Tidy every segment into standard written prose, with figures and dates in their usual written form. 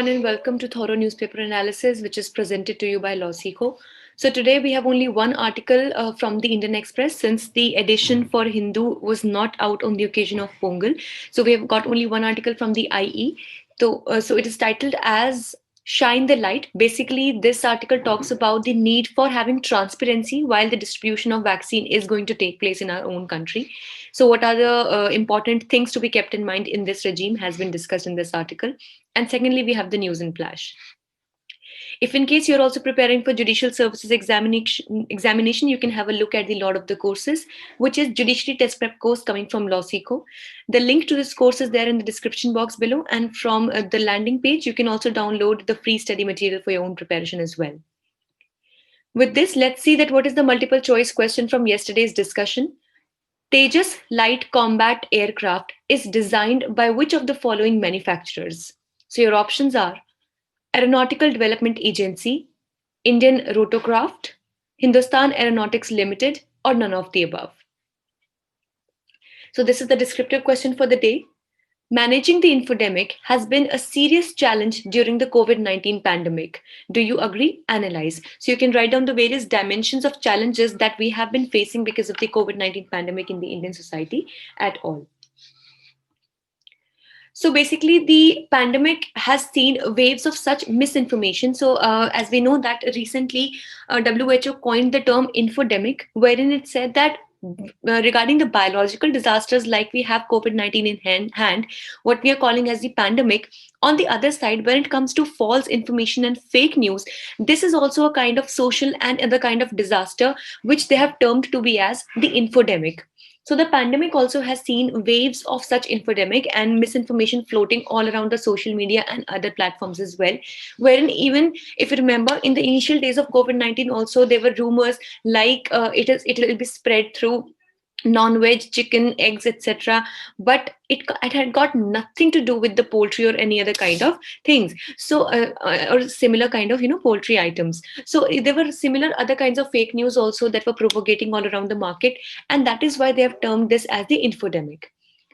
everyone, and welcome to Thorough Newspaper Analysis, which is presented to you by LawSikho. So, today we have only one article from the Indian Express since the edition for Hindu was not out on the occasion of Pongal. So, we have got only one article from the IE. So it is titled as Shine the Light. Basically, this article talks about the need for having transparency while the distribution of vaccine is going to take place in our own country. So, what are the important things to be kept in mind in this regime has been discussed in this article. And secondly, we have the news in flash. If in case you're also preparing for judicial services examination, you can have a look at the lot of the courses, which is judiciary test prep course coming from LawSikho. The link to this course is there in the description box below, and from the landing page, you can also download the free study material for your own preparation as well. With this, let's see that what is the multiple choice question from yesterday's discussion. Tejas light combat aircraft is designed by which of the following manufacturers? So your options are Aeronautical Development Agency, Indian Rotorcraft, Hindustan Aeronautics Limited, or none of the above. So this is the descriptive question for the day. Managing the infodemic has been a serious challenge during the COVID-19 pandemic. Do you agree? Analyze. So you can write down the various dimensions of challenges that we have been facing because of the COVID-19 pandemic in the Indian society at all. So basically, the pandemic has seen waves of such misinformation. So as we know that recently WHO coined the term infodemic, wherein it said that regarding the biological disasters like we have COVID-19 in hand, what we are calling as the pandemic, on the other side, when it comes to false information and fake news, this is also a kind of social and other kind of disaster, which they have termed to be as the infodemic. So the pandemic also has seen waves of such infodemic and misinformation floating all around the social media and other platforms as well. Wherein even if you remember in the initial days of COVID-19 also there were rumors like it will be spread through non-veg, chicken, eggs, etc. But it had got nothing to do with the poultry or any other kind of things. So or similar kind of poultry items. So there were similar other kinds of fake news also that were propagating all around the market, and that is why they have termed this as the infodemic.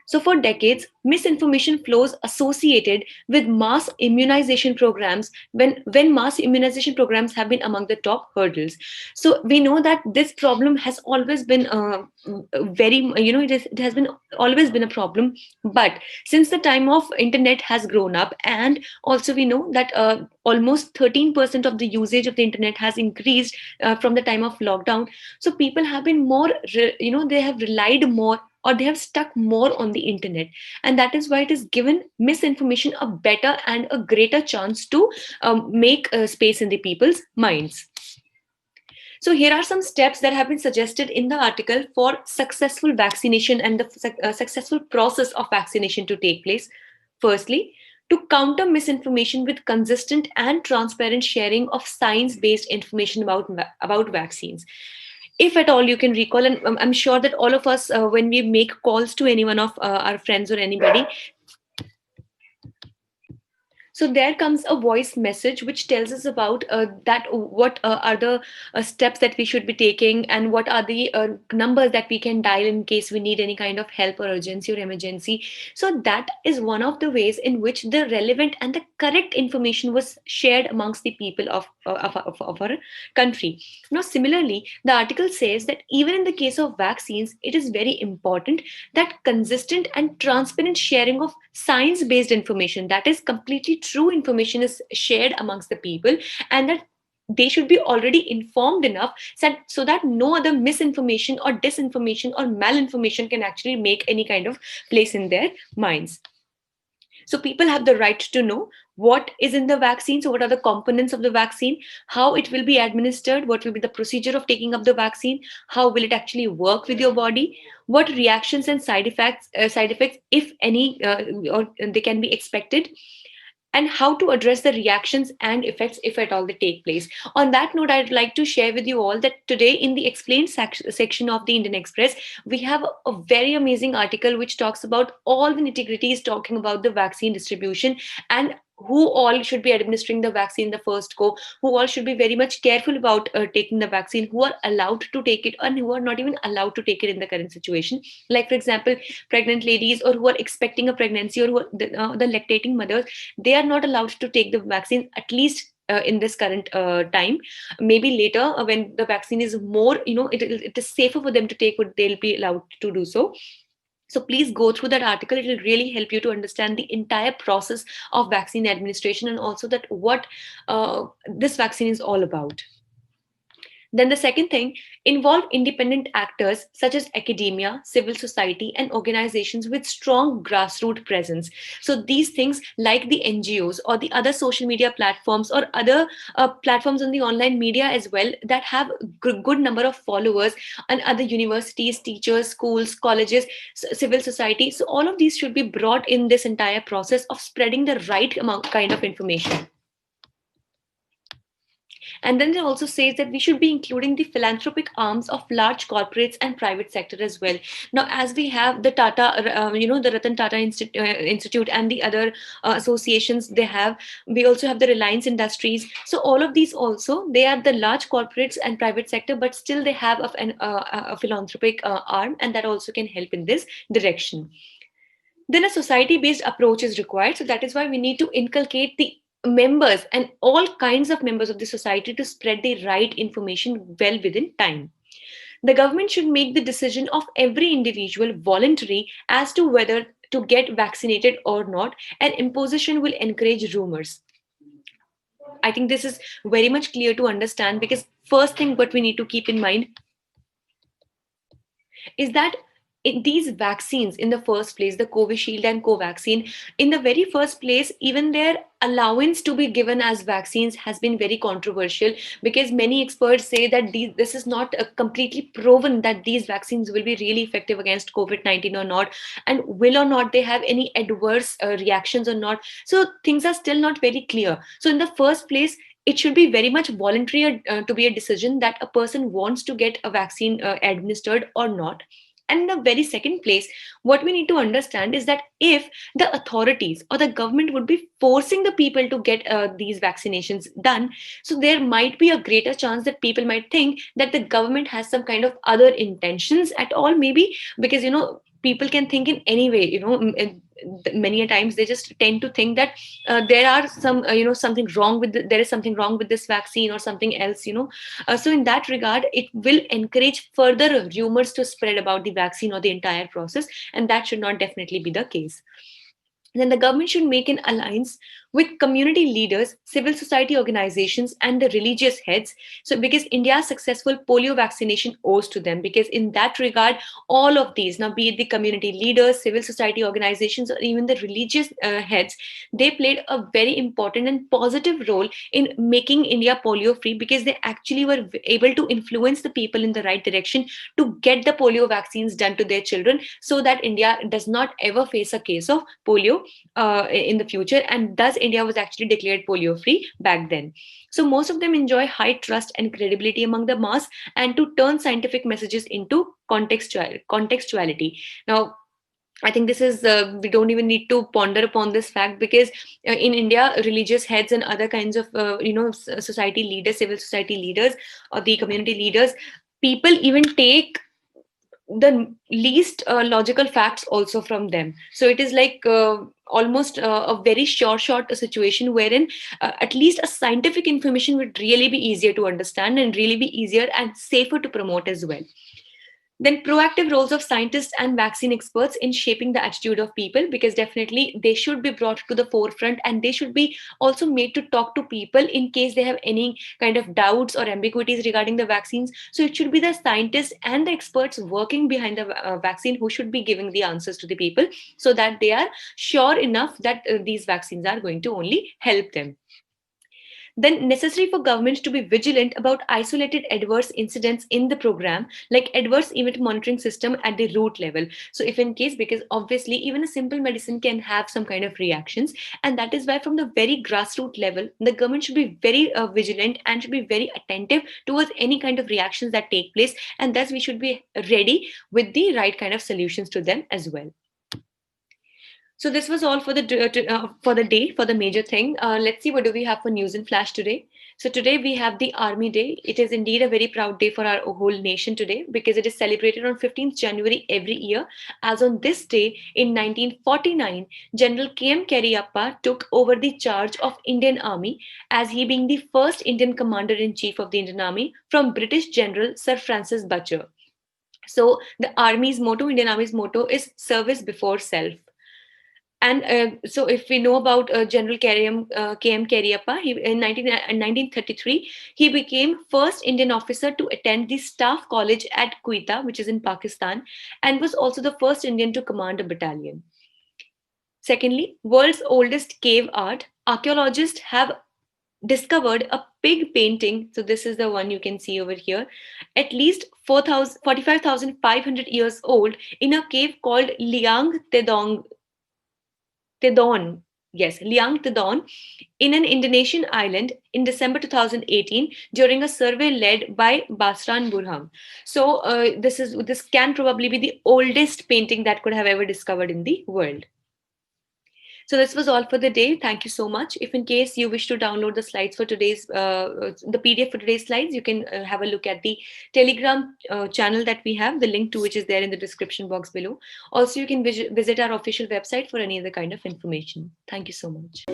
So for decades, misinformation flows associated with mass immunization programs when mass immunization programs have been among the top hurdles. So we know that this problem has always been it has been always been a problem. But since the time of internet has grown up, and also we know that almost 13% of the usage of the internet has increased from the time of lockdown. So people have been more, they have relied more or they have stuck more on the internet, and that is why it is given misinformation a better and a greater chance to make space in the people's minds. So here are some steps that have been suggested in the article for successful vaccination and the successful process of vaccination to take place. Firstly, to counter misinformation with consistent and transparent sharing of science-based information about vaccines. If at all you can recall, and I'm sure that all of us, when we make calls to any one of our friends or anybody, so there comes a voice message which tells us about that what are the steps that we should be taking, and what are the numbers that we can dial in case we need any kind of help or urgency or emergency. So that is one of the ways in which the relevant and the correct information was shared amongst the people of our country. Now, similarly, the article says that even in the case of vaccines, it is very important that consistent and transparent sharing of science-based information, that is completely true information, is shared amongst the people, and that they should be already informed enough so that no other misinformation or disinformation or malinformation can actually make any kind of place in their minds. So people have the right to know what is in the vaccine. So what are the components of the vaccine, how it will be administered, what will be the procedure of taking up the vaccine, how will it actually work with your body, what reactions and side effects, if any, or they can be expected, and how to address the reactions and effects if at all they take place. On that note, I'd like to share with you all that today in the explained section of the Indian Express, we have a very amazing article which talks about all the nitty-gritties talking about the vaccine distribution and who all should be administering the vaccine the first go, who all should be very much careful about taking the vaccine, who are allowed to take it and who are not even allowed to take it in the current situation. Like for example, pregnant ladies or who are expecting a pregnancy, or who are the lactating mothers, they are not allowed to take the vaccine, at least in this current time. Maybe later, when the vaccine is more, it is safer for them to take, what they'll be allowed to do so. So please go through that article. It will really help you to understand the entire process of vaccine administration, and also that what this vaccine is all about. Then the second thing, involve independent actors such as academia, civil society, and organizations with strong grassroots presence. So these things like the NGOs or the other social media platforms or other platforms on the online media as well, that have good number of followers, and other universities, teachers, schools, colleges, civil society. So all of these should be brought in this entire process of spreading the right amount kind of information. And then it also says that we should be including the philanthropic arms of large corporates and private sector as well. Now, as we have the Tata, the Ratan Tata Institute and the other associations they have, we also have the Reliance Industries. So all of these also, they are the large corporates and private sector, but still they have a philanthropic arm, and that also can help in this direction. Then a society based approach is required. So that is why we need to inculcate the members and all kinds of members of the society to spread the right information well within time. The government should make the decision of every individual voluntary as to whether to get vaccinated or not, and imposition will encourage rumors. I think this is very much clear to understand, because first thing what we need to keep in mind is that these vaccines in the first place, the Covishield and Covaxin, in the very first place, even their allowance to be given as vaccines has been very controversial, because many experts say that this is not completely proven that these vaccines will be really effective against COVID-19 or not, and will or not they have any adverse reactions or not. So things are still not very clear. So in the first place, it should be very much voluntary to be a decision that a person wants to get a vaccine administered or not. And in the very second place, what we need to understand is that if the authorities or the government would be forcing the people to get these vaccinations done, so there might be a greater chance that people might think that the government has some kind of other intentions at all, maybe, because people can think in any way, many a times they just tend to think that there are some something wrong with there is something wrong with this vaccine or something else. So in that regard, it will encourage further rumors to spread about the vaccine or the entire process, and that should not definitely be the case. Then the government should make an alliance with community leaders, civil society organizations, and the religious heads. So, because India's successful polio vaccination owes to them, because in that regard, all of these, now be it the community leaders, civil society organizations, or even the religious heads, they played a very important and positive role in making India polio free, because they actually were able to influence the people in the right direction to get the polio vaccines done to their children, so that India does not ever face a case of polio in the future. And thus India was actually declared polio free back then. So most of them enjoy high trust and credibility among the mass, and to turn scientific messages into contextuality. Now, I think this is, we don't even need to ponder upon this fact, because in India, religious heads and other kinds of, society leaders, civil society leaders, or the community leaders, people even take the least logical facts also from them. So it is like almost a very short situation wherein at least a scientific information would really be easier to understand and really be easier and safer to promote as well. Then proactive roles of scientists and vaccine experts in shaping the attitude of people, because definitely they should be brought to the forefront, and they should be also made to talk to people in case they have any kind of doubts or ambiguities regarding the vaccines. So it should be the scientists and the experts working behind the vaccine who should be giving the answers to the people, so that they are sure enough that these vaccines are going to only help them. Then necessary for governments to be vigilant about isolated adverse incidents in the program, like adverse event monitoring system at the root level. So if in case, because obviously even a simple medicine can have some kind of reactions, and that is why from the very grassroots level, the government should be very vigilant and should be very attentive towards any kind of reactions that take place, and thus we should be ready with the right kind of solutions to them as well. So this was all for the day, for the major thing. Let's see what do we have for news and flash today. So today we have the Army Day. It is indeed a very proud day for our whole nation today because it is celebrated on 15th January every year. As on this day in 1949, General K.M. Cariappa took over the charge of Indian Army as he being the first Indian Commander-in-Chief of the Indian Army from British General Sir Francis Butcher. So the Army's motto, Indian Army's motto is service before self. And so, if we know about General K.M. Cariappa, in 1933, he became first Indian officer to attend the Staff College at Quetta, which is in Pakistan, and was also the first Indian to command a battalion. Secondly, world's oldest cave art. Archaeologists have discovered a pig painting. So this is the one you can see over here, at least 45,500 years old in a cave called Tedon, yes, Liang Tedon, in an Indonesian island in December 2018 during a survey led by Basran Burham. So this can probably be the oldest painting that could have ever discovered in the world. So this was all for the day. Thank you so much. If in case you wish to download the slides for today's, the PDF for today's slides, you can have a look at the Telegram channel that we have, the link to which is there in the description box below. Also, you can visit our official website for any other kind of information. Thank you so much.